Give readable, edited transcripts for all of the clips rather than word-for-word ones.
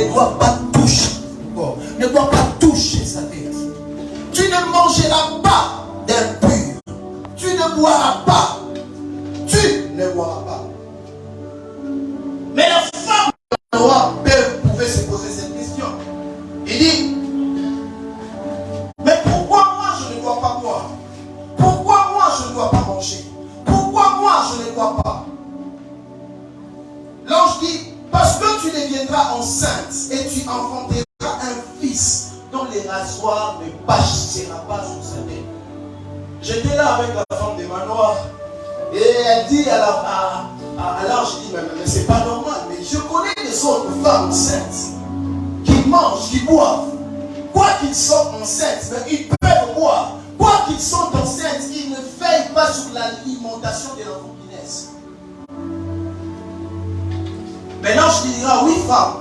ne doit pas toucher ton corps, ne doit pas toucher sa tête. Tu ne mangeras pas d'impur. Tu ne boiras pas. Tu ne boiras pas. Mais la femme de roi pouvait se poser cette question. Il dit, mais pourquoi moi je ne dois pas boire? Pourquoi moi je ne dois pas manger? Pourquoi moi je ne dois pas? L'ange dit, parce que tu deviendras enceinte et tu enfanteras un fils dont les rasoirs ne passera pas sur sa tête. J'étais là avec la femme de Manoir et elle dit à l'ange, dit, mais c'est pas normal, mais je connais des autres femmes enceintes qui mangent, qui boivent. Quoi qu'ils soient enceintes, mais ils peuvent boire. Quoi qu'ils soient enceintes, ils ne veillent pas sur l'alimentation de l'enfant qui naissent. Maintenant, je dirai, oui, femme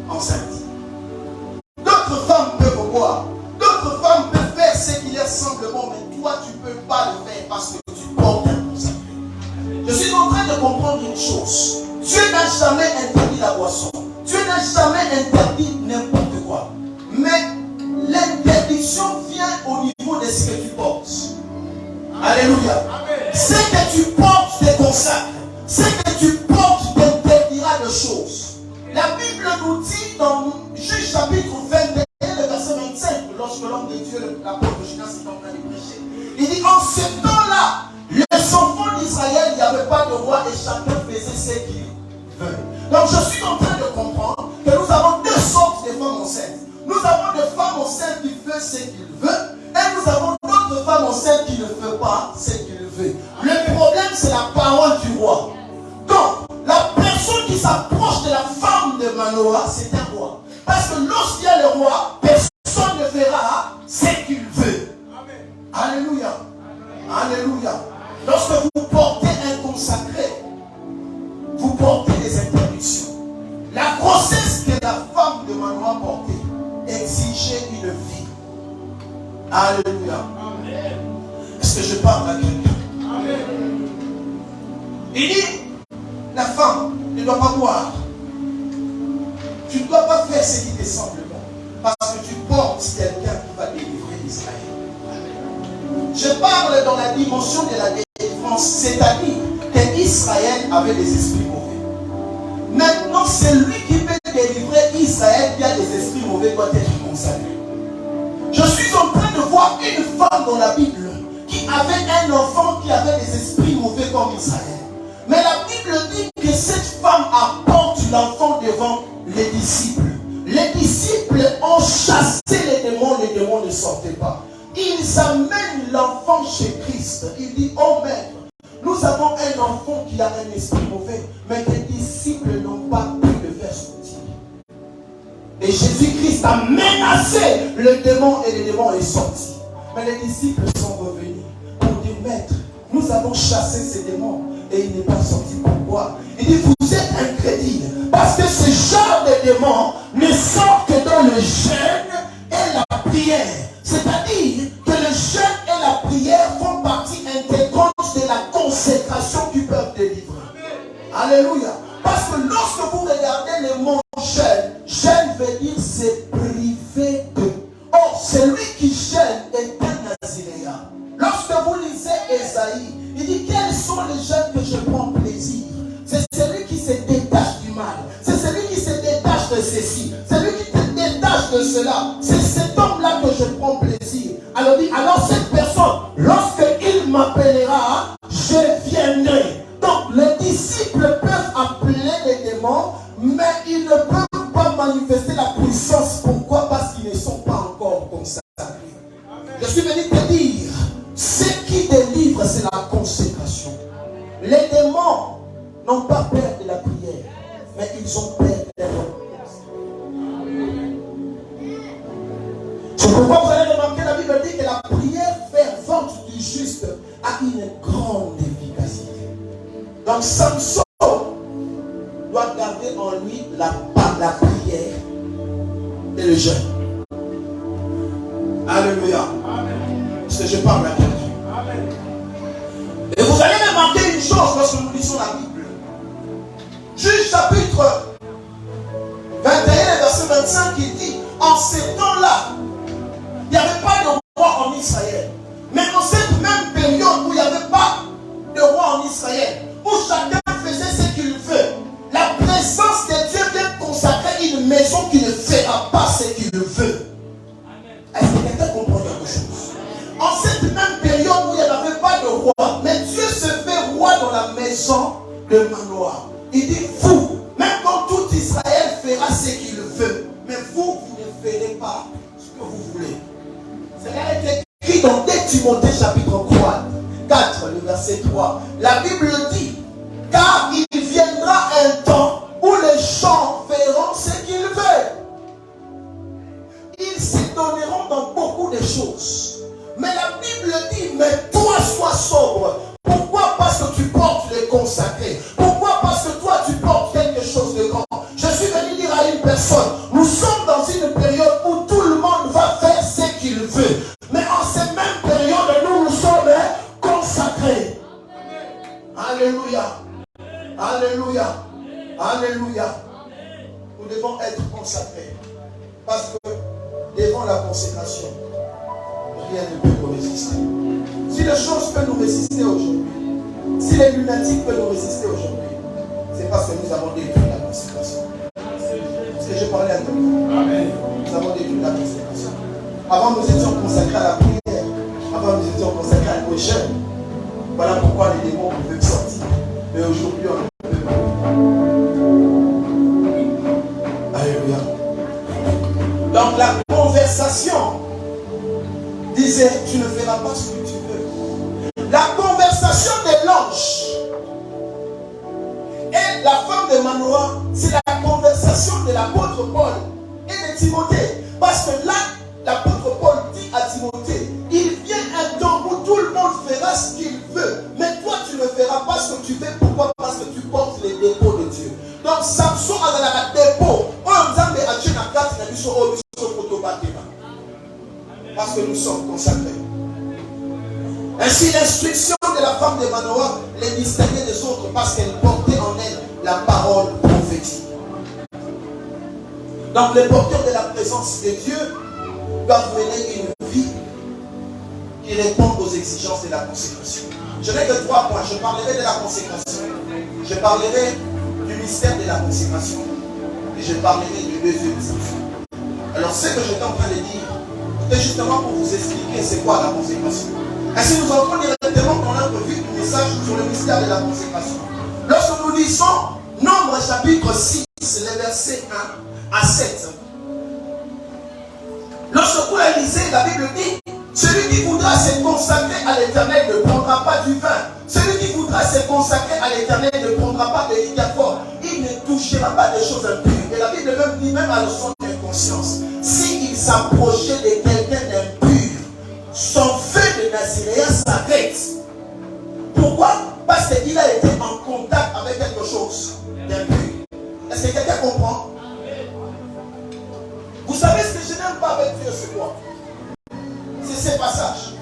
enceinte. D'autres femmes peuvent boire. D'autres femmes peuvent faire ce qui leur semble bon, mais toi, tu ne peux pas le faire parce que tu portes un consacré. Je suis en train de comprendre une chose. Dieu n'a jamais interdit la boisson. Dieu n'a jamais interdit n'importe quoi. Mais l'interdiction vient au niveau de ce que tu portes. Alléluia. Ce que tu portes te consacre. Ce que tu portes t'interdira de choses. La Bible nous dit dans Juge chapitre 21, le verset 25, lorsque l'homme de Dieu, l'apôtre Jonas, est en train de prêcher, il dit, en ce temps-là, les enfants d'Israël, il n'y avait pas de roi et chacun faisait ce qu'il veut. Donc je suis en train de comprendre que nous avons deux sortes de femmes enceintes. Nous avons des femmes enceintes qui font ce qu'ils veulent et nous avons d'autres femmes enceintes qui ne font pas ce qu'ils veulent. Le problème, c'est la parole du roi. Donc, la personne qui s'approche de la femme de Manoah, c'est un roi. Parce que lorsqu'il y a le roi, personne ne fera ce qu'il veut. Alléluia. Alléluia. Lorsque vous portez un consacré, vous portez des interdictions. La grossesse que la femme de Manoah portait exigeait une vie. Alléluia. Est-ce que je parle à quelqu'un? Il dit, la femme ne doit pas boire. Tu ne dois pas faire ce qui te semble bon. Parce que tu portes quelqu'un qui va délivrer Israël. Je parle dans la dimension de la délivrance, c'est-à-dire qu'Israël avait des esprits mauvais. Maintenant, celui qui peut délivrer Israël qui a des esprits mauvais doit être consacré. Je suis en train de voir une femme dans la Bible qui avait un enfant qui avait des esprits mauvais comme Israël. Mais la Bible dit que cette femme apporte l'enfant devant les disciples. Les disciples ont chassé les démons ne sortaient pas. Ils amènent l'enfant chez Christ. Il dit, oh maître, nous avons un enfant qui a un esprit mauvais, mais tes disciples n'ont pas pu le faire sortir. Et Jésus-Christ a menacé le démon et le démon est sorti. Mais les disciples sont revenus pour dire, maître, nous avons chassé ces démons et il n'est pas sorti. Pourquoi? Il dit, vous êtes incrédules parce que ce genre de démons ne sort que dans le jeûne et la prière. C'est-à-dire que le jeûne et la prière font partie intégrante de la consécration du peuple de livre. Alléluia. Parce que lorsque vous regardez le mot jeûne veut dire se priver de. Or, celui qui jeûne est un naziréen. Lorsque vous lisez Ésaïe, il dit quels sont les jeûnes que je prends plaisir. C'est celui qui se détache du mal. C'est celui qui se détache de ceci. Celui qui se détache de cela. C'est cet homme-là que je prends plaisir. Alors cette personne, lorsqu'il m'appellera, je viendrai. Donc les disciples peuvent appeler les démons, mais ils ne peuvent pas manifester la puissance. Pourquoi? Parce qu'ils ne sont pas encore consacrés. Je suis venu te dire, ce qui délivre, c'est la consécration. Les démons n'ont pas peur de la prière, mais ils ont peur de la prière. C'est pourquoi vous allez remarquer, la Bible dit que la prière fervente du juste a une grande efficacité. Donc Samson doit garder en lui la prière et le jeûne. Alléluia. Est-ce que je parle à quelqu'un? Et vous allez remarquer une chose lorsque nous lisons la Bible. Juge chapitre 21, verset 25, il dit, en ces temps-là, il n'y avait pas de roi en Israël. Mais dans cette même période où il n'y avait pas de roi en Israël, où chacun faisait ce qu'il veut, la présence de Dieu vient consacrer une maison qui ne fera pas ce qu'il veut. Est-ce que quelqu'un comprend quelque chose? En cette même période où il n'y avait pas de roi, mais Dieu se fait roi dans la maison de Manoah. Il dit, vous, même quand tout Israël fera ce qu'il veut, mais vous ne ferez pas ce que vous voulez. Cela a été écrit dans 2 Timothée chapitre 4, le verset 3. La Bible dit, car il viendra un temps où les gens feront ce qu'ils veulent. Ils s'étonneront dans beaucoup de choses. Mais la Bible dit, mais toi sois sobre. Pourquoi? Parce que tu portes les consacrés. Pourquoi? Parce que toi tu portes quelque chose de grand. Je suis venu dire à une personne, nous sommes dans une période où tout le monde va faire ce qu'il veut. Mais en cette même période, nous sommes consacrés. Alléluia. Alléluia. Alléluia. Nous devons être consacrés. Parce que devant la consécration, rien ne peut nous résister. Si les choses peuvent nous résister aujourd'hui, si les lunatiques peuvent nous résister aujourd'hui, c'est parce que nous avons détruit la consécration. Parce que je parlais à toi. Nous avons détruit la consécration. Avant, nous étions consacrés à la prière. Avant, nous étions consacrés à nos jeûnes. Voilà pourquoi les démons peuvent sortir. Mais aujourd'hui, on ne peut pas. Alléluia. Donc, la conversation disait, tu ne feras pas ce que tu veux. La conversation de l'ange et la femme de Manoah, c'est la conversation de l'apôtre Paul et de Timothée. Parce que là, l'apôtre Paul dit à Timothée, il vient un temps où tout le monde fera ce qu'il veut, mais toi tu ne feras pas ce que tu veux. Pourquoi? Parce que tu portes les dépôts de Dieu. Donc Samson a dans la dépôt, parce que nous sommes consacrés. Ainsi, l'instruction de la femme de Manoah les distinguait des autres parce qu'elle portait en elle la parole prophétique. Donc, les porteurs de la présence de Dieu doivent mener une vie qui répond aux exigences de la consécration. Je n'ai que 3 points. Je parlerai de la consécration. Je parlerai du mystère de la consécration. Et je parlerai du deuxième Samson. Alors, ce que j'étais en train de dire, c'est justement pour vous expliquer c'est quoi la consécration. Ainsi, nous entrons directement dans notre vie du message sur le mystère de la consécration. Lorsque nous lisons Nombre chapitre 6, les versets 1 à 7. Lorsque vous la lisez, la Bible dit, celui qui voudra se consacrer à l'Éternel ne prendra pas du vin. Celui qui voudra se consacrer à l'Éternel ne prendra pas de liqueur. Il ne touchera pas des choses impures. Et la Bible même dit, même à son inconscience, s'il s'approchait de quelqu'un d'impur, son feu de Naziréen s'arrête. Pourquoi? Parce qu'il a été en contact avec quelque chose d'impur. Est-ce que quelqu'un comprend? Vous savez ce que je n'aime pas avec Dieu, c'est quoi? C'est ces passages.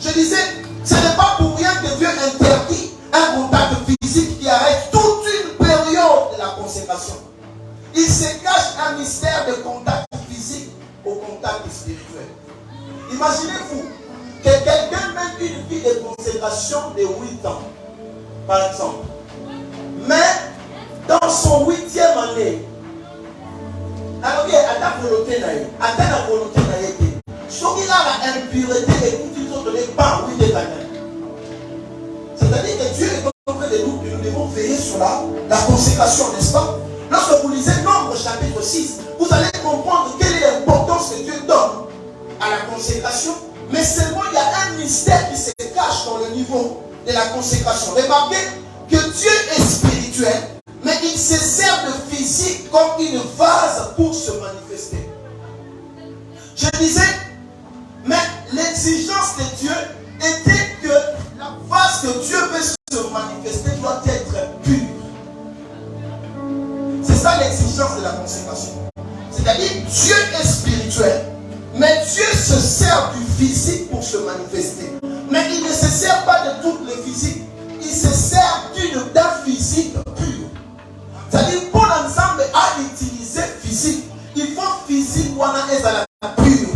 Je disais, ce n'est pas pour rien que Dieu interdit un contact physique qui arrête toute une période de la consécration. Il se cache un mystère de contact physique au contact spirituel. Imaginez-vous que quelqu'un mène une vie de consécration de 8 ans, par exemple. Mais dans son 8e année, alors il y a ta volonté, il a la impureté et toutes autres les pas, oui, des années. C'est-à-dire que Dieu est en train de nous, que nous devons veiller sur la consécration, n'est-ce pas? Lorsque vous lisez Nombre chapitre 6, vous allez comprendre quelle est l'importance que Dieu donne à la consécration. Mais seulement il y a un mystère qui se cache dans le niveau de la consécration. Remarquez que Dieu est spirituel, mais il se sert de physique comme une vase pour se manifester. Je disais, mais l'exigence de Dieu était que la vase que Dieu veut se manifester doit être pure. C'est ça l'exigence de la consécration. C'est-à-dire, Dieu est spirituel, mais Dieu se sert du physique pour se manifester. Mais il ne se sert pas de toutes les physiques. Il se sert d'un physique pur. C'est-à-dire, pour l'ensemble à utiliser physique, qu'il faut physique wana ezala pur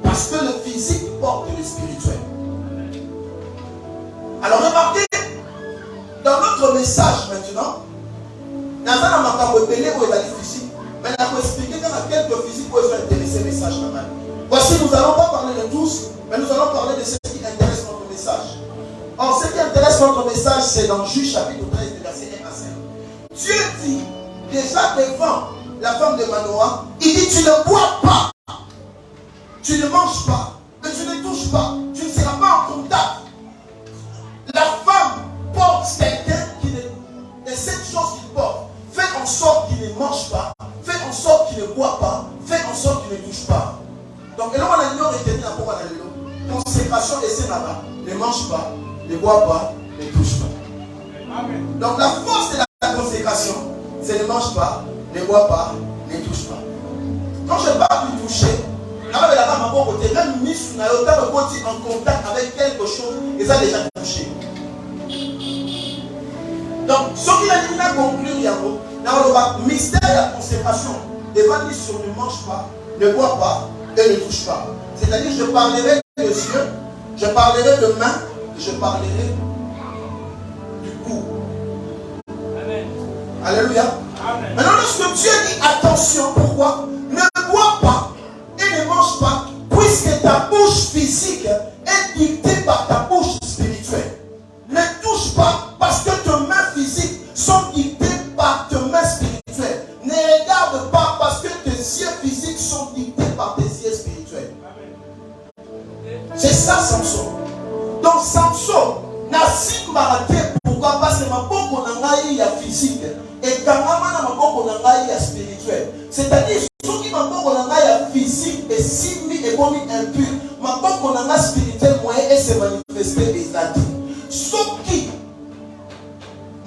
parce que le physique porte le spirituel. Alors remarquez, dans notre message maintenant, dans un makambo belé où est physique, mais on va expliquer qu'il y a quelques physiques pour être intéressé au message. Voici, nous n'allons pas parler de tous, mais nous allons parler de ce qui intéresse notre message. Or, ce qui intéresse notre message, c'est dans Juge chapitre 13, verset 1 à 5. Dieu dit, déjà devant la femme de Manoah, il dit, tu ne bois pas, tu ne manges pas, mais tu ne touches pas, tu ne seras pas en contact. La femme porte quelqu'un qui ne... Et cette chose qu'il porte, fait en sorte qu'il ne mange pas, fait en sorte qu'il ne boit pas, fait en sorte qu'il ne touche pas. Donc, et là, on a une retenue à propos de l'eau. Consécration et c'est là-bas. Ne mange pas, ne bois pas, ne touche pas. Amen. Donc, la force de la consécration, c'est ne mange pas, ne bois pas, ne touche pas. Quand je parle du toucher, même mis en contact avec quelque chose, et ça a déjà touché. Donc, ce qu'il a dit à conclure, dans le mystère de la consécration, devant lui sur ne mange pas, ne bois pas et ne touche pas. C'est-à-dire, je parlerai de yeux, je parlerai de main, je parlerai du cou. Amen. Alléluia. Amen. Maintenant, lorsque Dieu dit attention, pourquoi? Ne bois pas et ne mange pas, puisque ta bouche physique est dictée par ta bouche spirituelle. Ne touche pas parce que tes mains physiques sont dictées par tes mains spirituelles. Ne regarde pas parce que tes yeux physiques sont dictés par tes yeux spirituels. C'est ça Samson. Donc Samson n'a si maraté. Pourquoi? Parce que ma boko nangaï ya physique et kangama na ma boko nangaï ya spirituel. C'est-à-dire ceux qui ma boko nangaï ya physique et simi et bomi impur, ma boko nangaï spirituel moyen et se manifester des dates. Ceux qui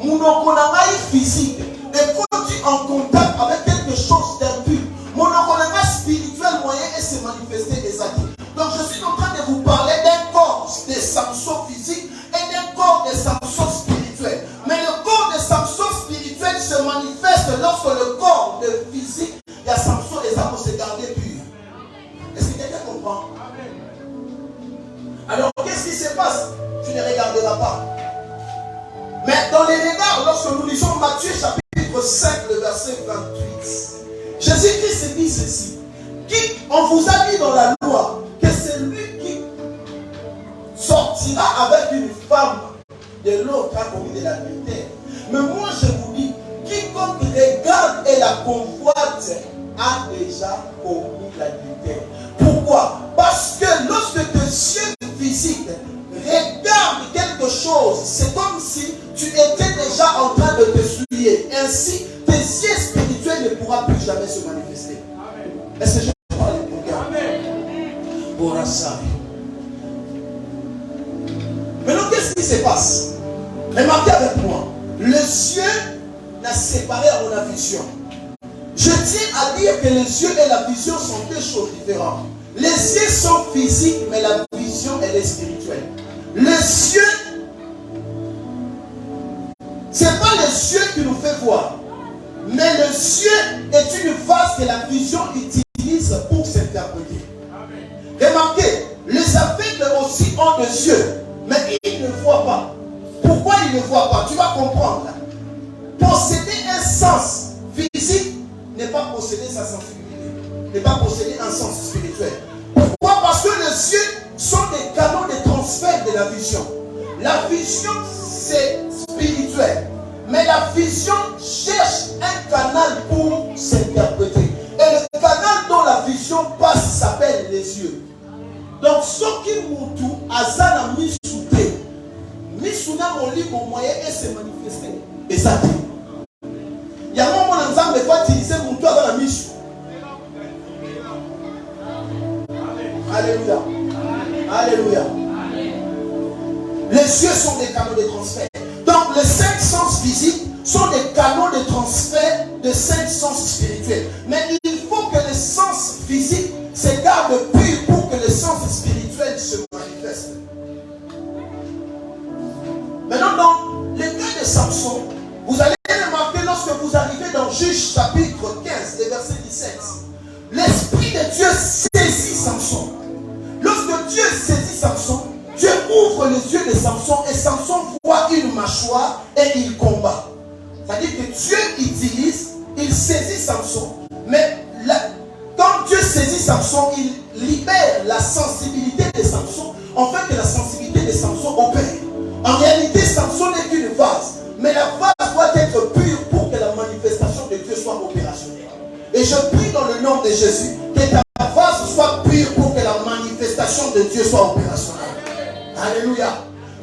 monoko nangaï physique et quand tu es en contact avec quelque chose d'impur, monoko nangaï spirituel moyen et se manifester des dates. Donc je suis en train de vous parler d'un corps de Samson physique et d'un corps de Samson spirituel. Mais le corps de Samson spirituel se manifeste lorsque le corps de physique, il y a Samson et ça pour se garder pur. Est-ce que quelqu'un comprend? Alors qu'est-ce qui se passe? Tu ne regarderas pas. Mais dans les regards, lorsque nous lisons Matthieu chapitre 5, le verset 28, Jésus-Christ dit ceci. On vous a dit dans la loi que c'est lui qui sortira avec une femme de l'autre a commis de l'adultère. Mais moi je vous dis, quiconque regarde et la convoite a déjà commis l'adultère. Pourquoi? Parce que lorsque tes yeux physiques regardent quelque chose, c'est comme si tu étais déjà en train de te souiller. Ainsi, tes yeux spirituels ne pourront plus jamais se manifester. Est-ce que je parle de mon gars? Pour ça. Maintenant, qu'est-ce qui se passe? Remarquez avec moi. Le cieux n'a séparé à mon vision. Je tiens à dire que les yeux et la vision sont deux choses différentes. Les yeux sont physiques, mais la vision, elle est spirituelle. Les yeux, ce n'est pas les yeux qui nous fait voir. Mais le ciel est une vase que la vision utilise pour s'interpréter. Remarquez, les aveugles aussi ont des yeux, mais ils ne voient pas. Pourquoi ils ne voient pas? Tu vas comprendre. Posséder un sens physique n'est pas posséder sa sensibilité, n'est pas posséder un sens spirituel. Pourquoi? Parce que les yeux sont des canaux de transfert de la vision. La vision, c'est spirituel. Mais la vision cherche un canal pour s'interpréter. Et le canal dont la vision passe s'appelle les yeux. Donc, ce qui moutou, Azana Misouté, Misuna Moli, mon moyen est se manifester. Et ça dit. Il y a un moment où on va utiliser Moutou avant la Misou. Alléluia. Alléluia. Les yeux sont des canaux de transfert. Donc les 5 sens physiques sont des canaux de transfert de 5 sens spirituels. Mais il faut que les sens physiques se gardent purs pour que les sens spirituels se manifestent. Maintenant, dans le cas de Samson, vous allez remarquer lorsque vous arrivez dans Juge chapitre 15, verset 17. que Dieu saisit Samson. Lorsque Dieu saisit Samson, Dieu ouvre les yeux de Samson et Samson voit une mâchoire et il combat. C'est-à-dire que Dieu utilise, il saisit Samson, mais quand Dieu saisit Samson, il libère la sensibilité de Samson, en fait que la sensibilité de Samson opère. En réalité, Samson n'est qu'une vase, mais la vase doit être pure pour que la manifestation de Dieu soit opérationnelle. Et je prie dans le nom de Jésus que ta vase soit pure pour que la manifestation de Dieu soit opérationnelle. Alléluia.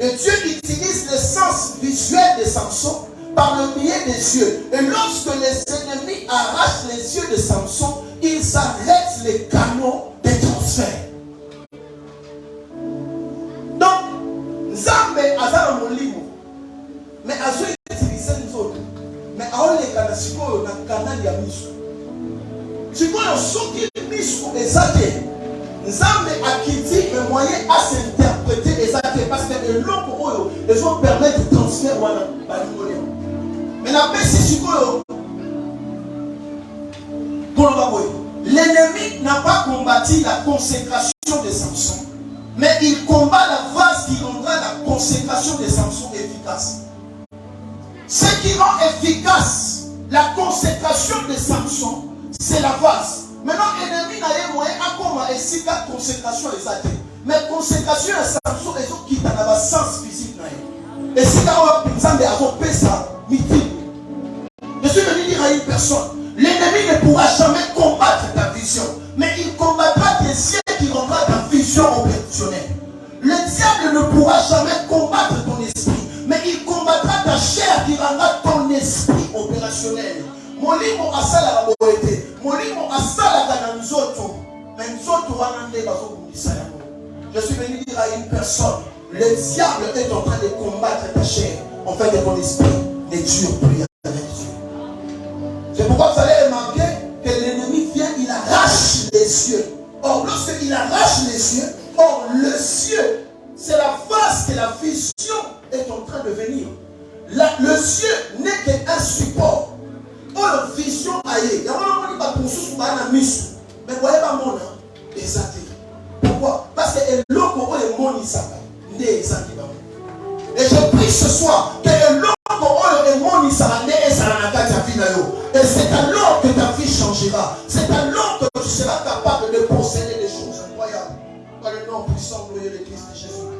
Et Dieu utilise le sens visuel de Samson par le biais des yeux. Et lorsque les ennemis arrachent les yeux de Samson, ils arrêtent les canaux de transfert. Donc, Nzambe azala molimo, mais azo utiliser nzoto, mais aoleka na sikoyo na kanali ya miso. Sikoyo soki miso ezate, Nzambe akiti le moyen à s'interpréter ezate parce que le loko oyo ils vont permettre de transfert wana balingoleo. Mais la paix c'est sikoyo. L'ennemi n'a pas combattu la consécration de Samson, mais il combat la vase qui rendra la consécration de Samson efficace. Ce qui rend efficace la consécration de Samson, c'est la vase. Maintenant, l'ennemi n'a pas moyen à comment essayer la consécration des athées. Mais la consécration de Samson est ce qui dans le sens physique. Et si vous avez fait ça, je suis venu dire à une personne, l'ennemi ne pourra jamais combattre ta vision, mais il combattra tes yeux qui rendra ta vision opérationnelle. Le diable ne pourra jamais combattre ton esprit, mais il combattra ta chair qui rendra ton esprit opérationnel. Molimo asala la boete, molimo asala kana nzoto, mais nzoto wanande bazo kumisa yango. Je suis venu dire à une personne, le diable est en train de combattre ta chair, en fait que ton esprit ne dure plus avec Dieu. C'est pourquoi vous allez remarquer que l'ennemi vient, il arrache les yeux. Or, lorsqu'il arrache les yeux, or, le cieux, c'est la face que la vision est en train de venir. Le cieux n'est qu'un support. Or, la vision aille. Il y a un moment où il y a un miss. Mais vous voyez pas mon nom. Exactement. Pourquoi? Parce que le logo est mon isaka. Et je prie ce soir que le logo est mon isaka. Et c'est alors que ta vie changera. C'est alors que tu seras capable de posséder des choses incroyables. Par le nom puissant glorieux de Christ de Jésus.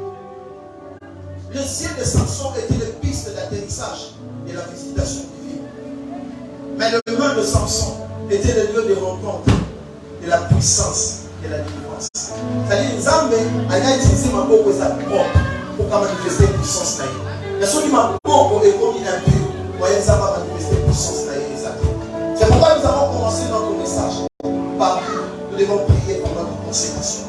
Le ciel de Samson était une piste d'atterrissage et la visitation divine. Mais le lieu de Samson était le lieu de rencontre de la puissance et la délivrance. C'est-à-dire, Nzambe a utilisé ma peau pour manifester la puissance. Mais ce qui m'a beaucoup est comme une impure. Voyez, ça va manifester la puissance. C'est pourquoi nous avons commencé notre message par nous devons prier pour notre consécration.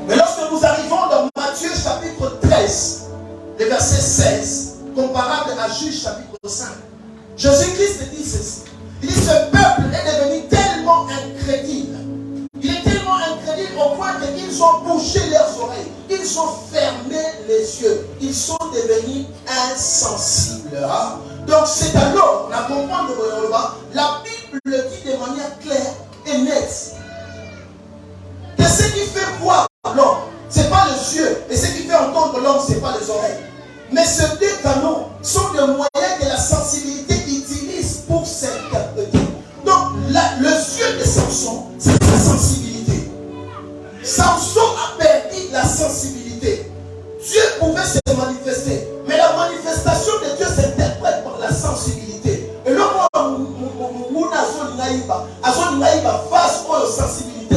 Mais lorsque nous arrivons dans Matthieu chapitre 13, le verset 16, comparable à Juge chapitre 5, Jésus-Christ dit ceci. Il dit, ce peuple est devenu tellement incrédule. Il est tellement incrédule au point qu'ils ont bouché leurs oreilles. Ils ont fermé les yeux. Ils sont devenus insensibles. Hein? Donc c'est alors, la comprendre la Bible le dit de manière claire et nette. Que ce qui fait voir l'homme, ce n'est pas les yeux. Et ce qui fait entendre l'homme, ce n'est pas les oreilles. Mais ces deux canaux sont des moyens que la sensibilité utilise pour s'interpréter. Donc le yeux de Samson, c'est la sensibilité. Samson a perdu la sensibilité. Dieu pouvait se manifester. Mais la manifestation de Dieu s'interprète par la sensibilité. Et là, face aux sensibilités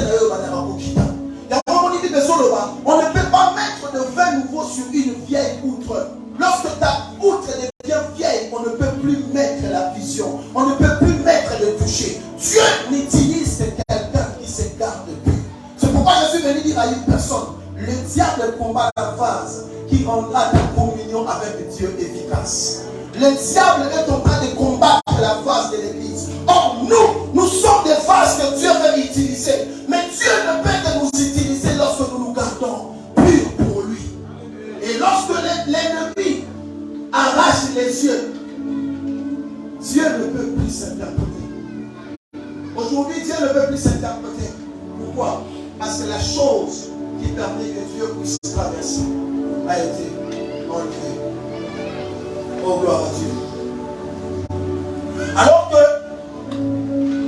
on ne peut pas mettre de vin nouveau sur une vieille outre. Lorsque ta outre devient vieille, on ne peut plus mettre la vision. On ne peut plus mettre le toucher. Dieu n'utilise que quelqu'un qui se garde pur. C'est pourquoi je suis venu dire à une personne, le diable combat la vase qui rendra ta communion avec Dieu efficace. Le diable est en train de combattre la vase de l'église. Or, nous sommes des vases que Dieu veut utiliser. Mais Dieu ne peut que nous utiliser lorsque nous nous gardons purs pour lui. Et lorsque l'ennemi arrache les yeux, Dieu ne peut plus s'interpréter. Aujourd'hui, Dieu ne peut plus s'interpréter. Pourquoi? Parce que la chose qui permet que Dieu puisse traverser a été enlevée. Oh, gloire à Dieu. Alors que,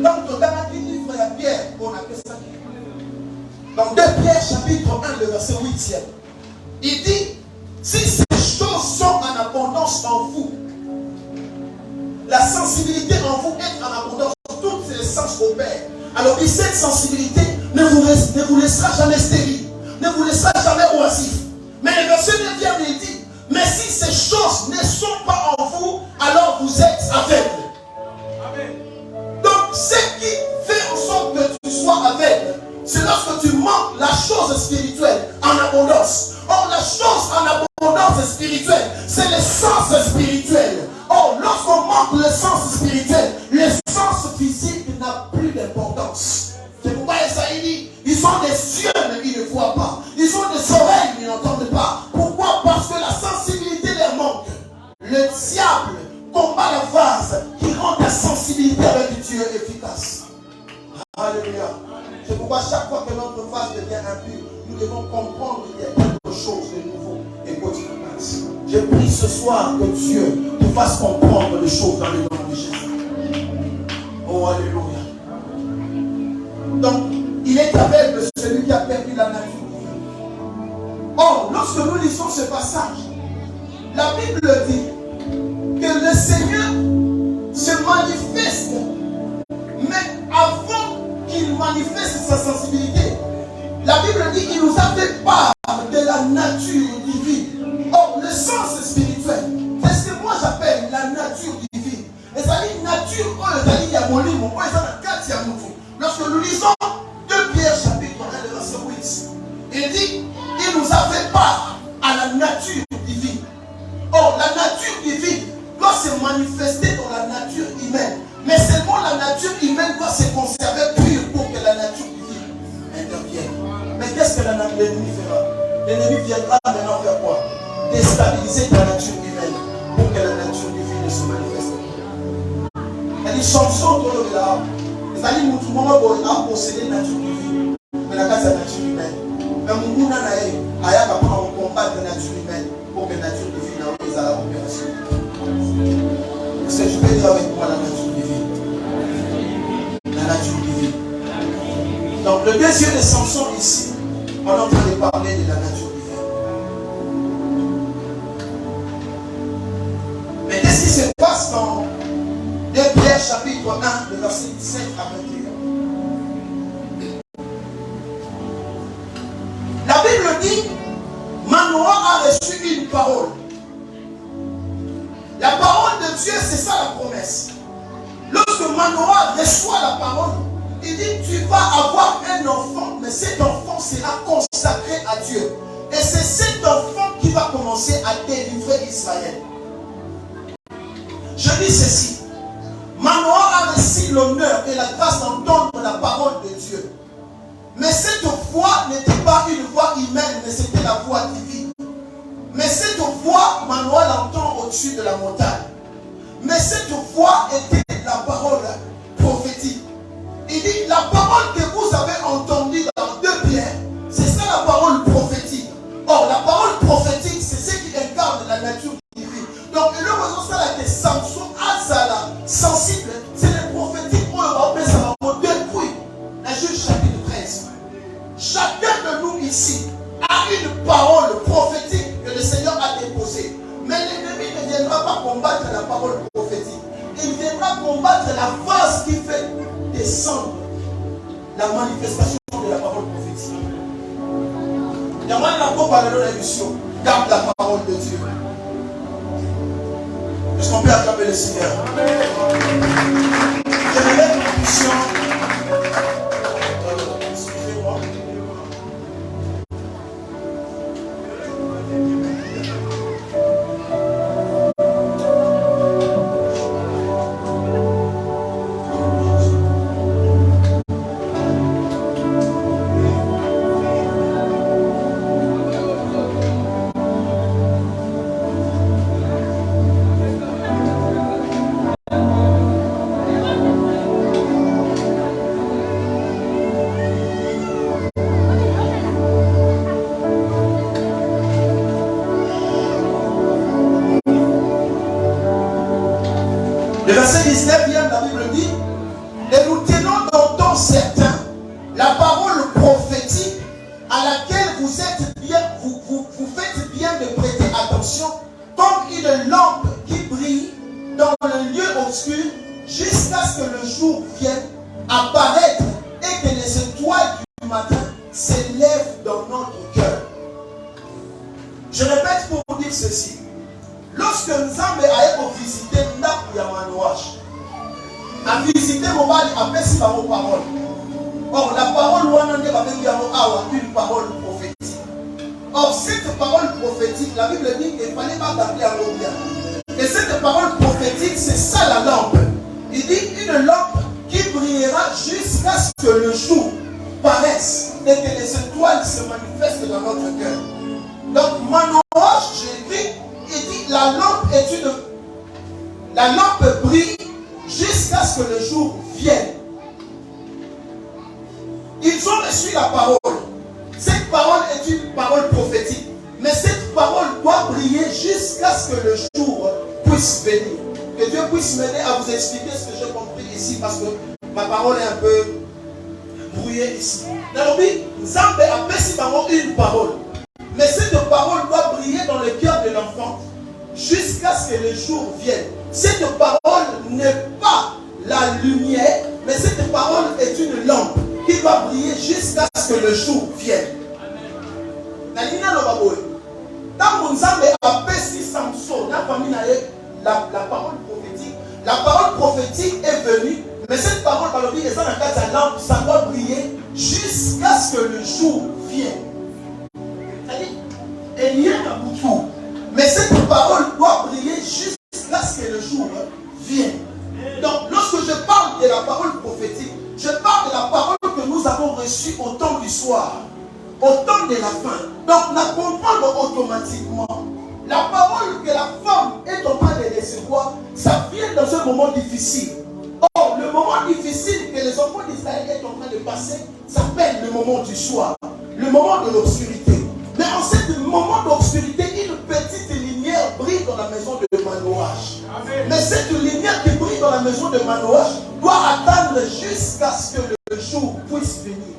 dans le livre de Pierre, on a fait ça. Dans 2 Pierre, chapitre 1, le verset 8, il dit, si ces choses sont en abondance en vous, la sensibilité en vous est en abondance, toutes les sens opèrent. Alors, cette sensibilité ne vous laissera jamais stérile, ne vous laissera jamais oisif. Mais le verset 9 il dit, mais si ces choses ne sont pas en vous, alors vous êtes aveugles. Amen. Donc, ce qui fait en sorte que tu sois aveugle, c'est lorsque tu manques la chose spirituelle en abondance. Or, la chose en abondance spirituelle, c'est le sens spirituel. Or, lorsqu'on manque le sens spirituel, le sens physique n'a plus d'importance. C'est pourquoi Esaïe dit, ils ont des yeux mais ils ne voient pas. Ils ont des oreilles mais ils n'entendent pas. Pourquoi? Parce que la sensibilité leur manque. Le diable combat la vase qui rend ta sensibilité avec Dieu efficace. Alléluia. C'est pourquoi chaque fois que notre vase devient impur, nous devons comprendre qu'il y a quelque chose de nouveau et quotidien. Je prie ce soir que Dieu te fasse comprendre les choses dans le nom de Jésus. Oh, alléluia. Donc, il est aveugle de celui qui a perdu la nature. Or, lorsque nous lisons ce passage, la Bible dit que le Seigneur se manifeste, mais avant qu'il manifeste sa sensibilité, la Bible dit qu'il nous a fait part de la nature divine. Or, le sens spirituel, c'est ce que moi j'appelle la nature divine. Et ça dit nature, il y a mon livre, lorsque nous lisons 2 Pierre chapitre 1, le verset 8, il dit, il nous a fait part à la nature divine. Or, la nature divine doit se manifester dans la nature humaine. Mais seulement la nature humaine doit se conserver pure pour que la nature divine intervienne. Mais qu'est-ce que l'ennemi fera? L'ennemi viendra maintenant faire quoi? Déstabiliser ta nature humaine pour que la nature divine se manifeste. Elle dit Samson dans le là. C'est-à-dire que tout le monde a possédé la nature divine. Mais la nature humaine. Mais mon monde a combattre la nature humaine pour que la nature divine ait à l'opération. Est-ce que je peux dire avec moi la nature divine? La nature divine. Donc le désir de Samson ici, on est en train de parler de la nature divine. Mais qu'est-ce qui se passe dans 2 Pierre chapitre 1, le verset 17 à 21? La Bible dit, Manoah a reçu une parole. La parole de Dieu, c'est ça la promesse. Lorsque Manoah reçoit la parole, il dit, tu vas avoir un enfant, mais cet enfant sera consacré à Dieu. Et c'est cet enfant qui va commencer à délivrer Israël. Je dis ceci. Manoah a reçu l'honneur et la grâce d'entendre la parole de Dieu. Mais cette voix n'était pas une voix humaine, mais c'était la voix divine. Mais cette voix, Manoah l'entend au-dessus de la montagne. Mais cette voix était la parole prophétique. Il dit, la parole que vous avez entendue dans 2 Pierre, c'est ça la parole prophétique. Or, la parole prophétique, c'est ce qui incarne la nature divine. Donc, le raison, c'est là que Samson a ça là, sensible, c'est le prophétique pour le rappeler ça va depuis la Juge chapitre 13. Chacun de nous ici a une parole prophétique que le Seigneur a déposée. Mais l'ennemi ne viendra pas combattre la parole prophétique. Il viendra combattre la vase qui fait descendre la manifestation de la parole prophétique. Il y a moins de parler de l'émission. Garde la parole de Dieu. Est-ce qu'on peut acclamer le Seigneur? Je me lève en mission. Excusez-moi. matin s'élève dans notre cœur. Je répète pour dire ceci. Lorsque Nzambe a visité Ndaku ya Manouache, a visité Mobali, a fait par vos paroles. Or, la parole une parole prophétique. Or, cette parole prophétique, la Bible dit qu'il ne fallait pas t'appeler à bien. Et cette parole prophétique, c'est ça la lampe. Il dit une lampe qui brillera jusqu'à ce que le jour paraisse et que les étoiles se manifestent dans notre cœur. Donc, Manouache, j'ai dit, il dit la lampe brille jusqu'à ce que le jour vienne. Ils ont reçu la parole. Cette parole est une parole prophétique. Mais cette parole doit briller jusqu'à ce que le jour puisse venir. Que Dieu puisse m'aider à vous expliquer ce que j'ai compris ici, parce que ma parole est un peu brouillée ici. Nzambe a fait une parole. Mais cette parole doit briller dans le cœur de l'enfant jusqu'à ce que le jour vienne. Cette parole n'est pas la lumière, mais cette parole est une lampe qui doit briller jusqu'à ce que le jour vienne. La parole prophétique. La parole prophétique est venue, mais cette parole, ça doit briller jusqu'à ce que le jour vienne. Mais cette parole doit briller jusqu'à ce que le jour vienne. Donc, lorsque je parle de la parole prophétique, je parle de la parole que nous avons reçue au temps du soir, au temps de la fin. Donc, la comprendre automatiquement. La parole que la femme est en train de recevoir, ça vient dans un moment difficile. Or, le moment difficile que les enfants d'Israël sont en train de passer s'appelle le moment du soir, le moment de l'obscurité. Mais en ce moment d'obscurité, une petite lumière brille dans la maison de Manouache. Mais cette lumière qui brille dans la maison de Manouache doit attendre jusqu'à ce que le jour puisse venir.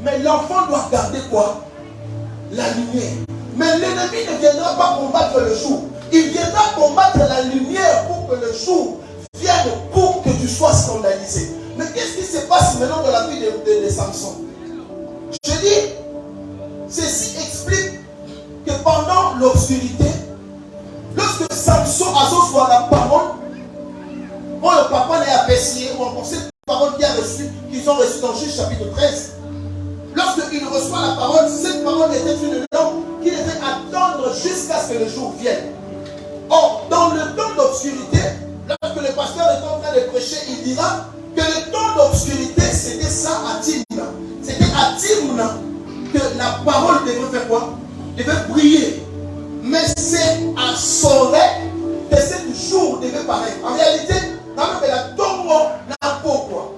Mais l'enfant doit garder quoi? La lumière. Mais l'ennemi ne viendra pas combattre le jour. Il viendra combattre la lumière pour que le jour vienne, pour que tu sois scandalisé. Mais qu'est-ce qui se passe maintenant dans la vie de Samson? Je dis, ceci explique que pendant l'obscurité, lorsque Samson a reçu la parole, quand le papa l'a apprécié, ou encore cette parole qu'ils ont reçue dans Juge chapitre 13, lorsqu'il reçoit la parole, cette parole était une lampe qui devait attendre jusqu'à ce que le jour vienne. Or, dans le temps d'obscurité, lorsque le pasteur est en train de prêcher, il dira que le temps d'obscurité, c'était ça à Timna. C'était à Timna que la parole devait faire quoi? Devait briller. Mais c'est à Sorek que ce jour devait paraître. En réalité, dans la tombe, n'a pourquoi.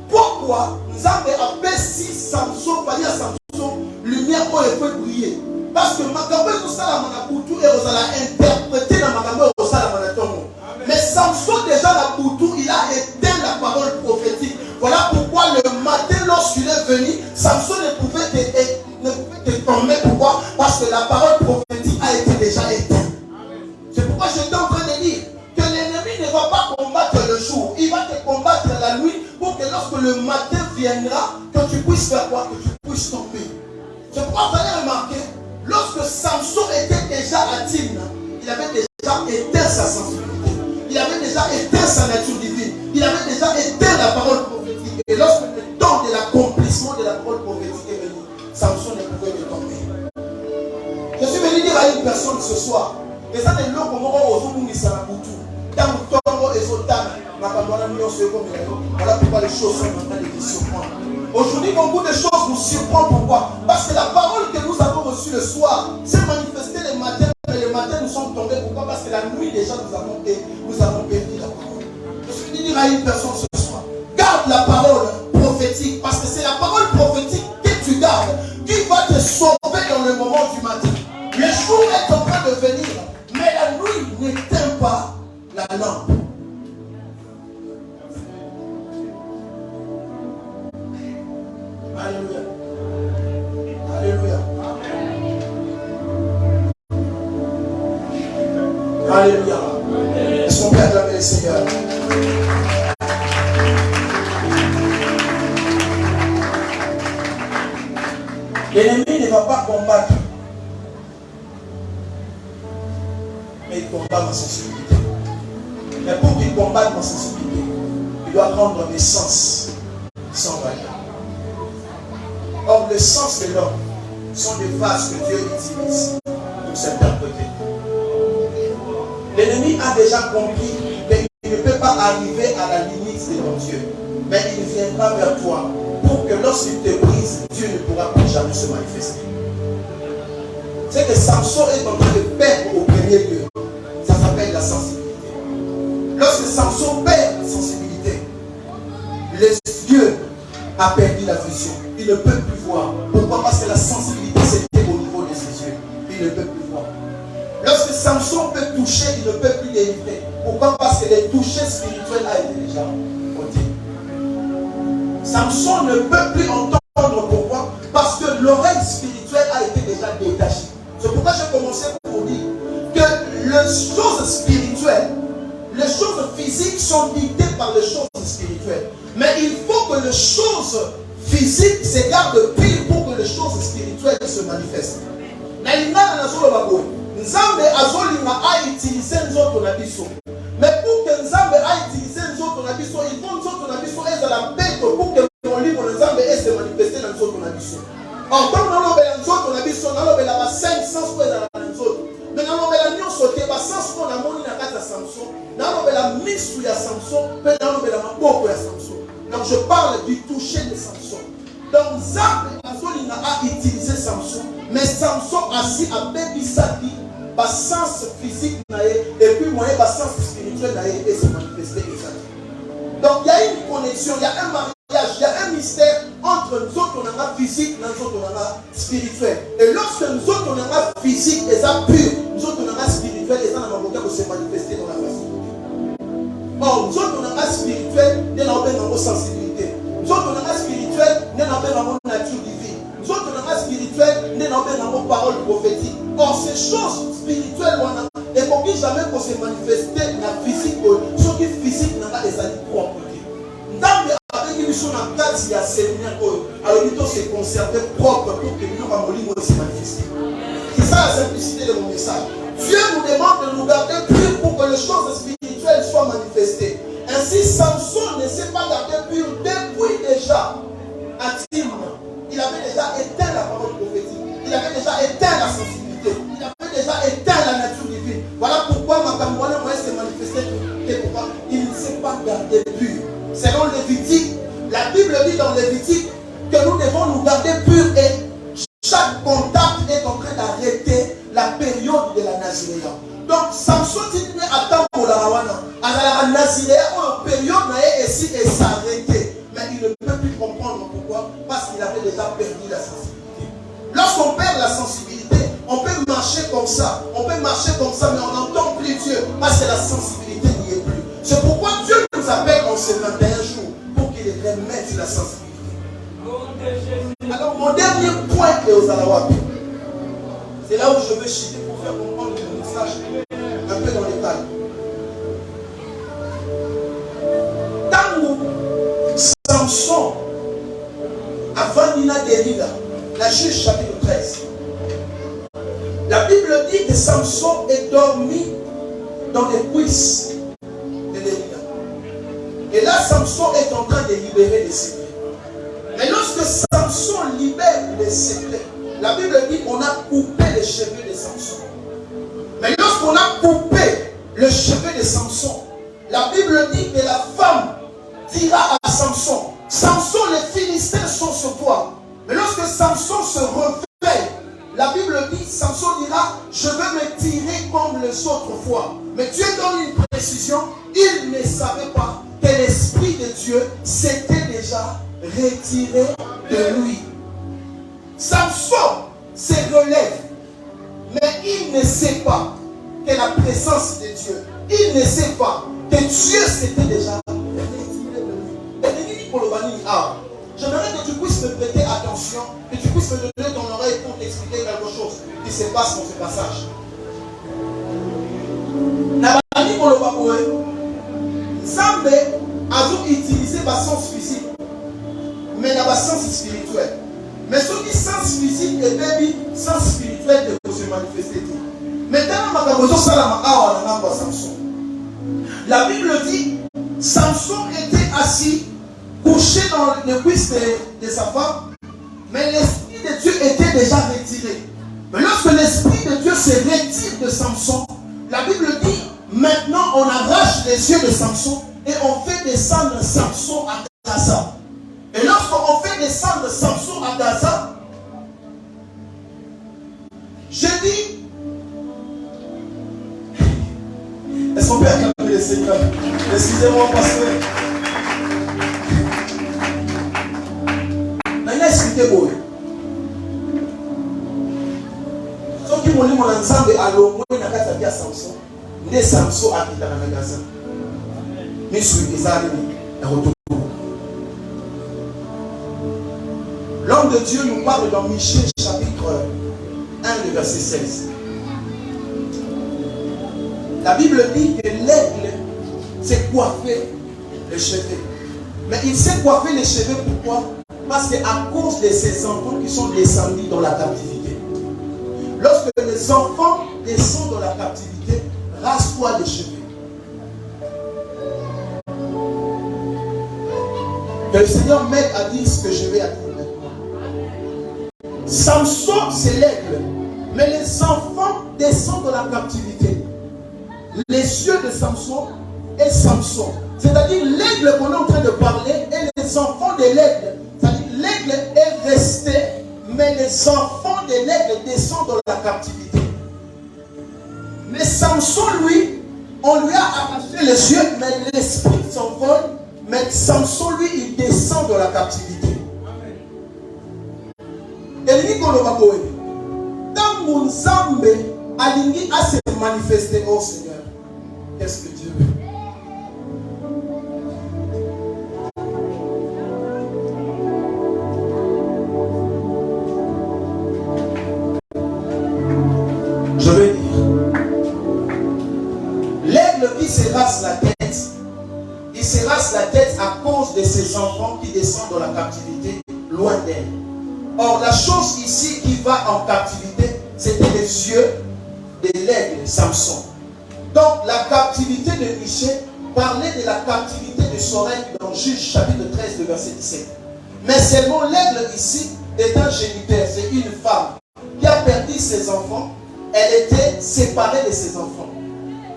Pourquoi Nzambe a fait si Samson, fallait à Samson, lumière où elle peut briller. Parce que Makambo est au salam à Boutou et on a interprété dans Makambo au salam à Tomo. Mais Samson, déjà, la Boutou, il a éteint la parole prophétique. Voilà pourquoi le matin, lorsqu'il est venu, Samson ne pouvait te tomber. Pourquoi? Parce que la parole prophétique a été déjà éteinte. C'est pourquoi j'étais en train de dire que l'ennemi ne va pas combattre le jour. Il va te combattre la nuit pour que lorsque le matin viendra, que tu puisses faire quoi? Que tu puisses tomber. C'est pourquoi vous allez remarquer, lorsque Samson était déjà à Timna, il avait déjà éteint sa sensibilité. Il avait déjà éteint sa nature divine. Il avait déjà éteint la parole prophétique. Et lorsque le temps de l'accomplissement de la parole prophétique est venu, Samson ne pouvait pas tomber. Je suis venu dire à une personne ce soir, et ça c'est l'eau comment on joue pour ça Boutou. Dans le temps et son temps, voilà pourquoi les choses sont en train de nous surprendre. Aujourd'hui, beaucoup de choses nous surprennent. Pourquoi? Parce que la parole que nous avons reçue le soir s'est manifestée le matin, mais le matin nous sommes tombés. Pourquoi? Parce que la nuit déjà nous avons perdu la parole. Je suis venu dire à une personne ce soir, garde la parole prophétique, parce que c'est la parole prophétique que tu gardes qui va te sauver dans le moment du matin. Le jour est en train de venir, mais la nuit n'éteint pas la lampe. Alléluia. Alléluia. Alléluia. Est-ce qu'on peut acclamer le Seigneur? L'ennemi ne va pas combattre, mais il combat ma sensibilité. Mais pour qu'il combatte ma sensibilité, il doit prendre naissance sans valeur. Or, le sens de l'homme sont des vases que Dieu utilise pour s'interpréter. L'ennemi a déjà compris qu'il ne peut pas arriver à la limite de ton Dieu, mais il viendra vers toi pour que lorsqu'il te brise, Dieu ne pourra plus jamais se manifester. C'est que Samson est en train de perdre au premier lieu. Ça s'appelle la sensibilité. Lorsque Samson perd la sensibilité, les yeux a perdu la vision. Il ne peut plus voir. Pourquoi? Parce que la sensibilité c'était au niveau de ses yeux. Il ne peut plus voir. Lorsque Samson peut toucher, il ne peut plus délivrer. Pourquoi? Parce que les touchés spirituels a été déjà ôtés. Samson ne peut plus entendre. Pourquoi? Parce que l'oreille spirituelle a été déjà détachée. C'est pourquoi j'ai commencé pour dire que les choses spirituelles, les choses physiques sont dictées par les choses spirituelles. Mais il faut que les choses physiques se gardent pires pour que les choses spirituelles se manifestent. Nzambe azolinga a utilisé nzoto na biso. Mais pour que Nzambe a utilisé nzoto na biso, il faut nzoto na biso ezala beto pour que mon livre Nzambe se manifeste na nzoto na biso. En tant que nous avons nzoto na biso, nous avons 5 sens pour ezala na nzoto. Mais nous avons nyonso te ba sens pour na moni na kata Samson. Nous avons misu ya Samson, mais nous avons maboko ya Samson. Donc je parle du toucher de Samson. Donc Nzambe azolinga a utilisé Samson, mais Samson assis a bébisaki bas sens physique et puis moyen bas sens spirituel et se manifester exactement. Donc il y a une connexion, il y a un mariage, il y a un mystère entre nous autres on a physique et nous autres on a spirituel. Et lorsque nous autres on a physique et ça pur, nous autres on a spirituel et ça n'a pas pour se manifester dans la facilité. Or nous autres on a spirituel, nous avons nos sensibilité. Nous autres on a spirituel, nous avons nos nature divine. Nous autres on a spirituel, nous avons nos paroles prophétiques. Or ces choses spirituelles et pour qui jamais pour se manifester la physique, ce qui est physique n'a pas des amis propres. Dans le avec une chose en place, il y a séminaire, alors il doit se conserver propre pour que nous puissions se manifester. C'est ça la simplicité de mon message. Dieu nous demande de nous garder purs pour que les choses spirituelles soient manifestées. Ainsi, Samson ne s'est pas gardé pur depuis déjà intime. Il avait déjà éteint la parole prophétique. Il avait déjà éteint la sensibilité. Il avait déjà éteint la nature divine. Voilà pourquoi ma camarade s'est manifesté. Il ne s'est pas gardé pur. Selon Lévitique, la Bible dit dans Lévitique que nous devons nous garder purs et chaque contact est en train d'arrêter la période de la Naziréa. Donc, Samson dit que attends pour la Rawana. Alors, la Naziréa, en période, et s'arrêter. Mais il ne peut plus comprendre pourquoi. Parce qu'il avait déjà perdu la sensibilité. Lorsqu'on perd la sensibilité, on peut marcher comme ça. On peut marcher comme ça, mais on n'entend plus Dieu. Parce que la sensibilité n'y est plus. C'est pourquoi Dieu nous appelle en ce 21 jours pour qu'il remette la sensibilité. Alors, mon dernier point est aux Alawapi. C'est là où je veux chuter pour faire comprendre le message un peu dans les détail. Tango, Samson, avant Nina Delila, la juge chapitre 13. La Bible dit que Samson est dormi dans les cuisses de Delila. Et là, Samson est en train de libérer les secrets. Mais lorsque Samson libère les secrets, la Bible dit qu'on a coupé les cheveux de Samson. Mais lorsqu'on a coupé le cheveu de Samson, la Bible dit que la femme dira à Samson, Samson, les Philistins sont sur toi. Mais lorsque Samson se réveille, la Bible dit, Samson dira, je veux me tirer comme les autres fois. Mais Dieu donne une précision, il ne savait pas que l'Esprit de Dieu s'était déjà retiré de lui. Samson se relève, mais il ne sait pas que la présence de Dieu, il ne sait pas que Dieu s'était déjà retiré de lui. Et pour le j'aimerais que tu puisses me prêter attention, que tu puisses me donner ton oreille pour t'expliquer quelque chose qui se passe dans ce passage. Nzambe a utilisé le sens physique, mais dans le sens spirituel. Mais ceux qui sens physique et baby, sens spirituel de se manifester. Maintenant, Samson. La Bible dit, Samson était assis, couché dans le cuisse de sa femme, mais l'esprit de Dieu était déjà retiré. Mais lorsque l'esprit de Dieu se retire de Samson, la Bible dit, maintenant on arrache les yeux de Samson et on fait descendre Samson à Gaza. Et lorsqu'on fait descendre Samson à Gaza, je dis, est-ce qu'on peut acclamer le Seigneur? Excusez-moi parce que maintenant expliquez-moi. Ceux qui m'ont dit mon ensemble à l'homme, il n'y a qu'à dire Samson. Né Samson a quitté la Gaza. Mais sur les amis, la retour. L'homme de Dieu nous parle dans Michée chapitre 1, le verset 16. La Bible dit que l'aigle s'est coiffé les cheveux. Mais il s'est coiffé les cheveux pourquoi? Parce qu'à cause de ses enfants qui sont descendus dans la captivité. Lorsque les enfants descendent dans la captivité, rase-toi les cheveux. Que le Seigneur m'aide à dire ce que je vais à dire maintenant. Samson, c'est l'aigle. Mais les enfants descendent dans la captivité. Les yeux de Samson et Samson. C'est-à-dire l'aigle qu'on est en train de parler et les enfants de l'aigle. C'est-à-dire l'aigle est resté, mais les enfants de l'aigle descendent dans la captivité. Mais Samson, lui, on lui a arraché les yeux, mais l'esprit s'envole. Mais Samson, lui, il descend dans la captivité. Et lui, quand on va voir, dans mon Zambé, Alingi a se manifesté, oh Seigneur. Qu'est-ce que Dieu veut? Je vais dire, l'aigle qui se rase la tête, il se rase la tête à cause de ses enfants qui descendent dans la captivité, loin d'elle. Or, la chose ici qui va en captivité, c'était les yeux de l'aigle Samson. Donc, la captivité de Michée parlait de la captivité de Sorel dans Juge chapitre 13, le verset 17. Mais seulement l'aigle ici est un géniteur, c'est une femme qui a perdu ses enfants. Elle était séparée de ses enfants.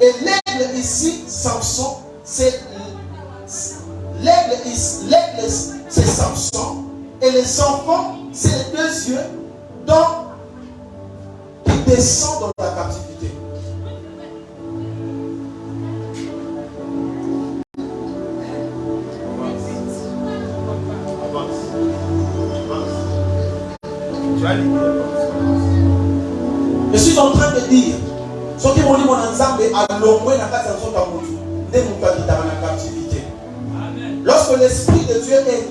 Et l'aigle ici, Samson, c'est l'aigle, c'est Samson. Et les enfants, c'est les deux yeux qui descendent dans la captivité. Je suis en train de dire, ceux qui m'ont dit mon ensemble à l'ombre n'a pas de la captivité. Lorsque l'esprit de Dieu est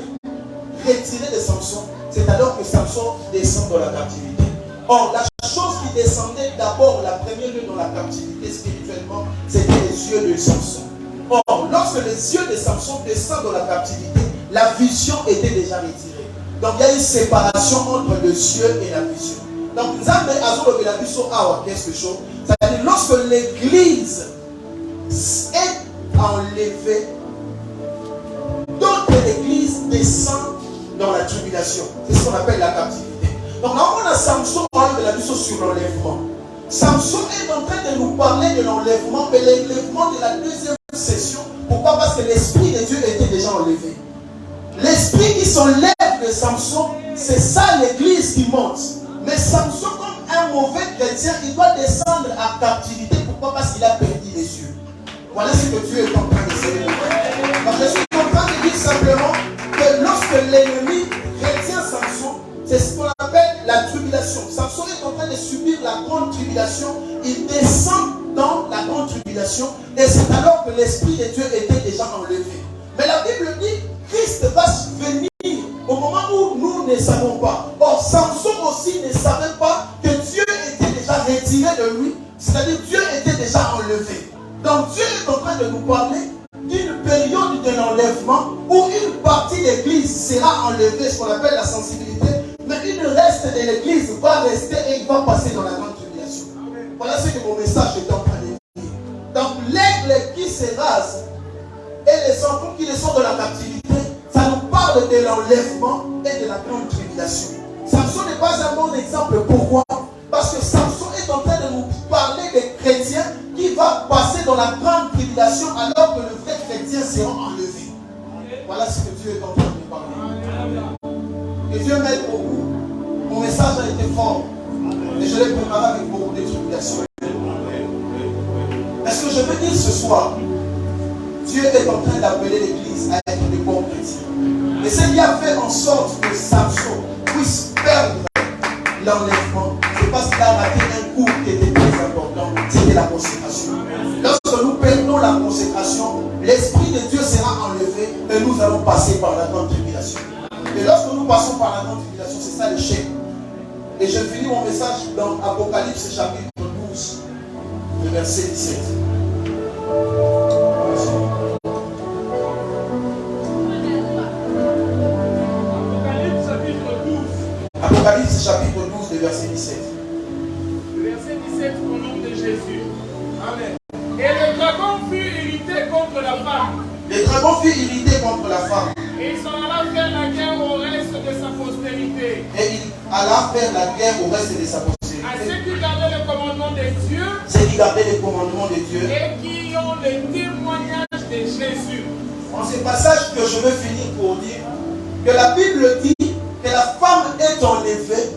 retiré de Samson, c'est alors que Samson descend dans la captivité. Or, la chose qui descendait d'abord, la première lieu dans la captivité spirituellement, c'était les yeux de Samson. Or, lorsque les yeux de Samson descendent dans la captivité, la vision était déjà retirée. Donc, il y a une séparation entre les yeux et la vision. Donc, nous avons la vision à quelque chose. C'est-à-dire, lorsque l'église est enlevée, d'autres églises descendent dans la tribulation. C'est ce qu'on appelle la captivité. Donc là, on a Samson parle de la vision sur l'enlèvement. Samson est en train de nous parler de l'enlèvement, mais l'enlèvement de la deuxième session. Pourquoi? Parce que l'esprit de Dieu était déjà enlevé. L'esprit qui s'enlève de Samson, c'est ça l'église qui monte. Mais Samson, comme un mauvais chrétien, il doit descendre à captivité. Pourquoi? Parce qu'il a perdu les yeux. Voilà ce que Dieu est en train de faire. Donc je suis en train de dire simplement que lorsque l'ennemi retient Samson, c'est ce qu'on appelle la tribulation. Samson est en train de subir la grande tribulation. Il descend dans la grande tribulation. Et c'est alors que l'esprit de Dieu était déjà enlevé. Mais la Bible dit, Christ va venir au moment où nous ne savons pas. Or, Samson aussi ne savait pas que Dieu était déjà retiré de lui. C'est-à-dire Dieu était déjà enlevé. Donc Dieu est en train de nous parler d'une période de l'enlèvement où une partie de l'église sera enlevée, ce qu'on appelle la sensibilité, mais une le reste de l'église va rester et il va passer dans la grande tribulation. Voilà ce que mon message est en train de dire. Donc l'aigle qui se rase et les enfants qui sont dans la captivité, ça nous parle de l'enlèvement et de la grande tribulation. Samson n'est pas un bon exemple. Pourquoi? Parce que Samson est en train de nous parler des chrétiens qui vont passer dans la grande tribulation alors que le vrai chrétien sera enlevé. Voilà ce que Dieu est en train de nous parler. Et Dieu m'aide beaucoup. Mon message a été fort. Et je l'ai préparé avec beaucoup de tribulations. Est-ce que je veux dire ce soir, Dieu est en train d'appeler l'Église à être des bons chrétiens. Et ce qui a fait en sorte que Samson puisse perdre l'enlèvement, c'est parce qu'il a raté un coup qui était très important, c'était la consécration. Lorsque nous perdons la consécration, l'Esprit de Dieu sera enlevé et nous allons passer par la grande tribulation. Et lorsque nous passons par la grande tribulation, c'est ça l'échec. Et je finis mon message dans Apocalypse chapitre 12, le verset 17. Apocalypse chapitre 12, le verset 17. Le verset 17 au nom de Jésus. Amen. Et le dragon fut irrité contre la femme. Le dragon fut irrité contre la femme. Et il s'en alla faire la guerre au reste de sa postérité. Et il alla faire la guerre au reste de sa postérité. À ceux qui gardaient le commandement de Dieu. Ceux qui gardaient les commandements de Dieu. Et qui ont le témoignage de Jésus. En ce passage que je veux finir pour dire que la Bible dit que la femme est enlevée,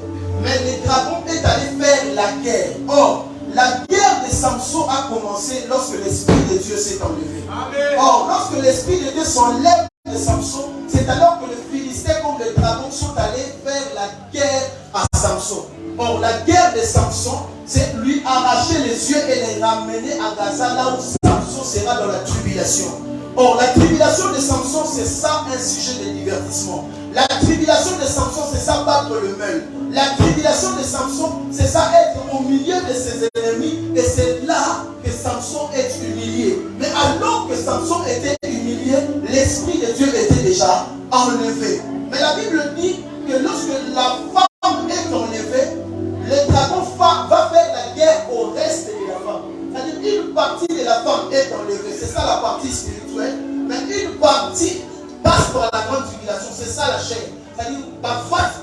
mais le dragon est allé faire la guerre. Or, la guerre de Samson a commencé lorsque l'Esprit de Dieu s'est enlevé. Amen. Or, lorsque l'Esprit de Dieu s'enlève de Samson, c'est alors que les Philistins comme les dragons sont allés faire la guerre à Samson. Or, la guerre de Samson, c'est lui arracher les yeux et les ramener à Gaza, là où Samson sera dans la tribulation. Or, la tribulation de Samson, c'est ça un sujet de divertissement. La tribulation de Samson, c'est ça battre le meul. La tribulation de Samson, c'est ça être au milieu de ses ennemis. Et c'est là que Samson est humilié. Mais alors que Samson était humilié, l'Esprit de Dieu était déjà enlevé. Mais la Bible dit que lorsque la femme est enlevée, le dragon va faire la guerre au reste de la femme. C'est-à-dire une partie de la femme est enlevée. C'est ça la partie spirituelle. Mais une partie passe par la grande tribulation. C'est ça la chaîne. C'est-à-dire la face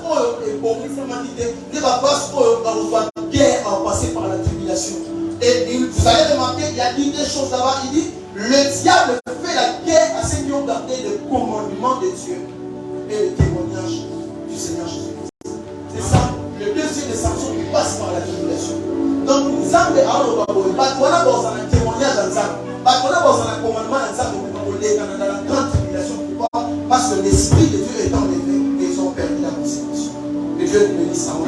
est bon, il faut m'indiquer. La face dans la guerre à passer par la tribulation. Et vous allez remarquer, il y a dit des choses là-bas. Il dit, le diable fait la guerre à ceux qui ont gardé le commandement de Dieu et le témoignage du Seigneur Jésus-Christ. C'est ça, le deuxième de Samson qui passe par la tribulation. Donc, nous avons des armes dans un témoignage dans ça. Dans un commandement dans ça, dans la grande tribulation. Pourquoi? Parce que l'Esprit de Dieu est enlevé et ils ont perdu la consécration. Que Dieu nous bénisse à mon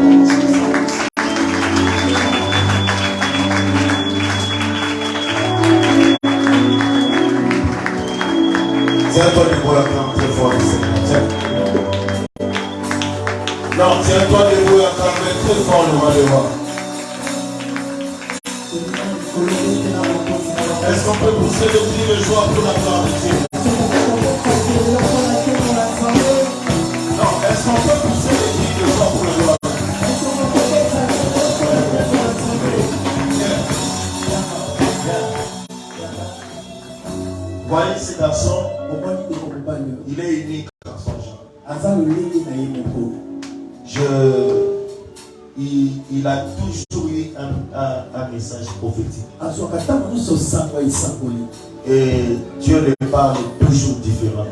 Tiens-toi debout, la clampe très fort, Seigneur. Non, tiens-toi debout, la clampe très fort, le roi des rois. Est-ce qu'on peut pousser le cri de joie pour la gloire de Dieu? Non, est-ce qu'on peut pousser le cri de joie pour la gloire de Dieu? Voyez ce garçon, il est unique dans son genre. Il a toujours eu un message prophétique. Et Dieu le parle toujours différemment.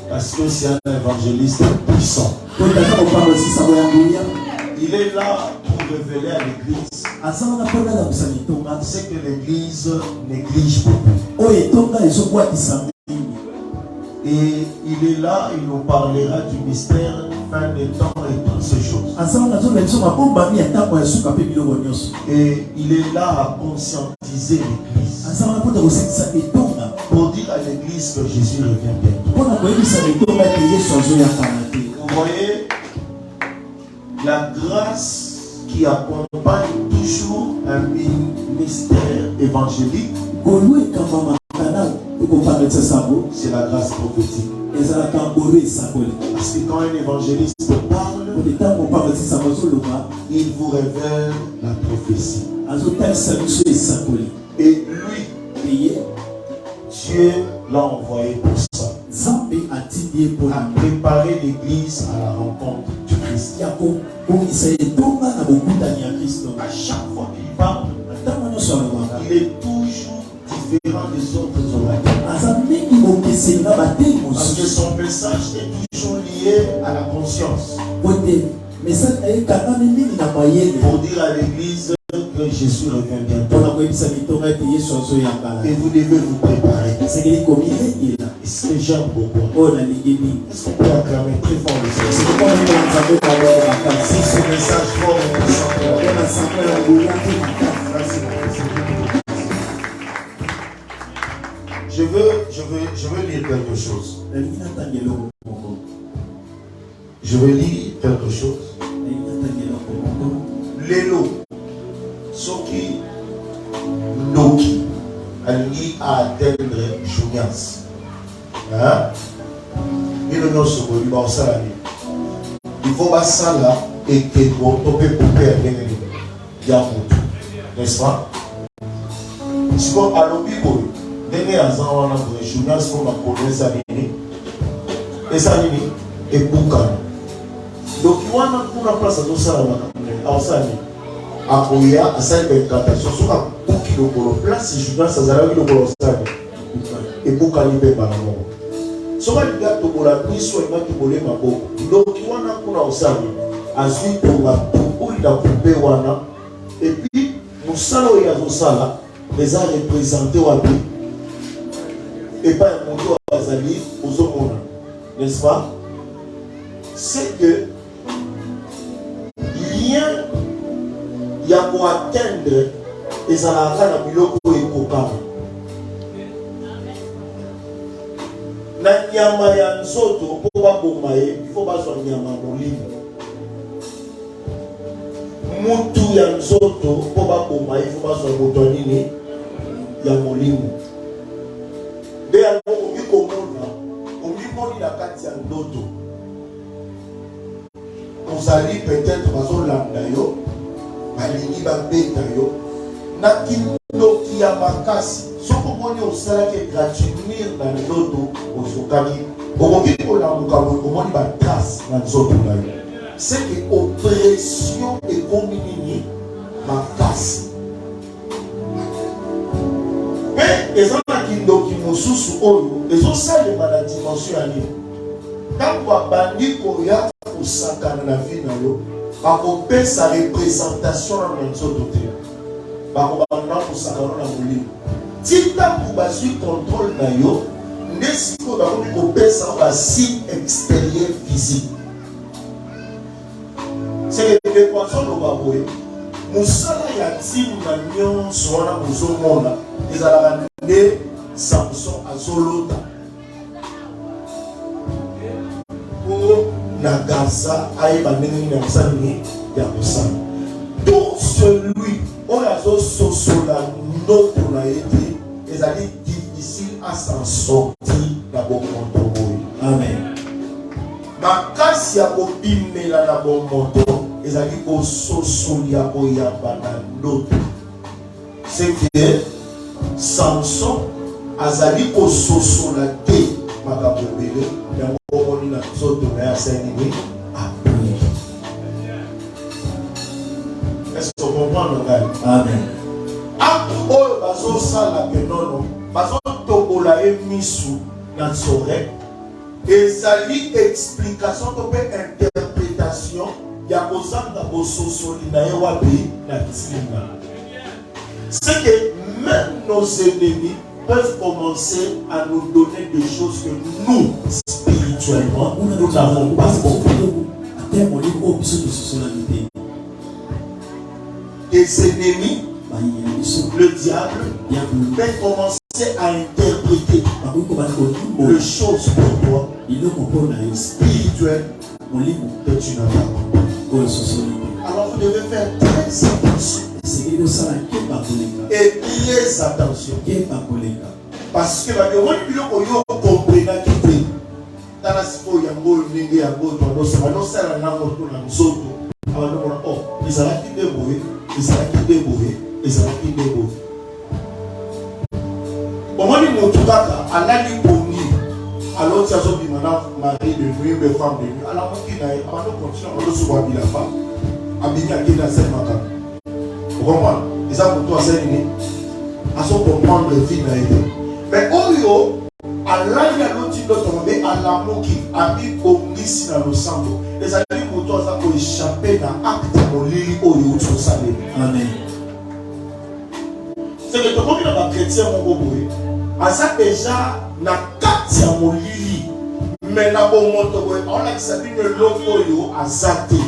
Parce que c'est un évangéliste puissant. Il est là pour révéler à l'église ce que l'église néglige beaucoup. Et il est là, il nous parlera du mystère, fin des temps et toutes ces choses. Et il est là à conscientiser l'église. Pour dire à l'église que Jésus revient bientôt. Vous voyez, la grâce qui accompagne toujours un ministère évangélique c'est la grâce prophétique. Parce que quand un évangéliste parle, il vous révèle la prophétie. Et lui, Dieu l'a envoyé pour ça. A préparé l'église à la rencontre du Christ. À chaque fois qu'il parle, il est toujours différent des autres orateurs. Parce que son message est toujours lié à la conscience. Pour dire à l'église que Jésus revient bientôt. Et vous devez vous préparer. Et ce que j'aime beaucoup, est-ce qu'on peut acclamer très fort le Seigneur? Si ce message fort je veux lire quelque chose. Je veux lire quelque chose. L'élo, ce qui Loki a lié à atteindre Junias. Il faut pas ça là et que on peut couper n'est-ce pas? Si on a l'objet dernier ans on a pour Junias pour ma connaître ça et ça et Boukan. Donc il y a une place à tout ça là. Akoya à ça une captation sur un bout qui le place Junias ça zala le ça et Boukan il peut pas non. Soba liga tobola biso ina tobole maboko ndoki wana kuna osali azwi tonga oyo da couper wana et puis musala oyo azosala les a représenté wapi et pas un moto azali ozomona, n'est-ce pas? C'est que lien ya pour atteindre les alaka na biloko ekokama na nyama ya nzoto po baboma ye il faut bazwa nyama molimo mutu ya nzoto po baboma ye il faut bazwa moto nini ya molimo nde yango omikomona omimoni na kati ya ndoto ozali peut-être bazolanda yo balingi babeta yo na kindoki ya makasi soko moni osalaki gratinir na ndoto ozokaki okoki kolamuka omoni batrace na nzoto na yo c'est que oppression ekomi nini makasi mpe eza na kindoki mosusu oyo ezosalema na dimension ya nini ntango babandi koya kosakana na vie na yo bakopesa représentation na nzoto te bakobanda kosakana na molimo tintango bazwi contrôle na yo nde sikoyo bakoki kopesa basigne extérieur physique c'est que l'équation loba boye mosala ya ntimu na nyonso wana bozomona ezalaka nde Samson azolota po na Gaza ayeba ndenge nini ya mosala nini ya kosala tout celui oyo azososola ndoto na ye te ezali difficile à s'en sortir na bomoto boye. Amen. Makasi ya kobimela na bomoto ezali kososoli ya koyamba na ndoto. C'est que Samson azali kososola te makambo ebele yango omoni na nzoto na ye asali nini apri. Est-ce que vous comprenez? Amen. Acte oyo bazosala ke nono bazotobola ye misu na nzore ezali explication to mpe interprétation ya kozanga bososoli na ye wapi na ntina. C'est que même nos ennemis peuvent commencer à nous donner des choses que nous, spirituellement, nous n'avons pas compris. Des ennemis, le diable, peut commencer à interpréter les choses pour toi, spirituelles, que tu n'as pas compris. Alors vous devez faire très attention. Et très attention. parce que on comprend qui dans la sipo yango ndenge yango tondo ça non ça na moto na nzoto abano oh ezala ki deboye omoni moto kaka alali pongi alors ça zo bimana mari de nuit be femme de nuit ala moki na abano continue on so ba bilafa abinya kina semaka comprendre eza moto aseni aso comprendre vie na ete mais oyo alali aloti d'autres mais alamoki abi bongisi na losambo ezali moto aza ko échapper na acte molili oyo uto salé amen c'est que tokoki na ba chrétien moko boye aza déjà na kati ya molili mais na bon moto boye on a sabi ne loko oyo azate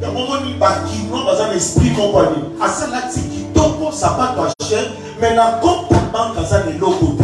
ya momoni bakino baza na esprit moko ani asala tiki toko sapato à chaîne mais na compte banque aza ne loko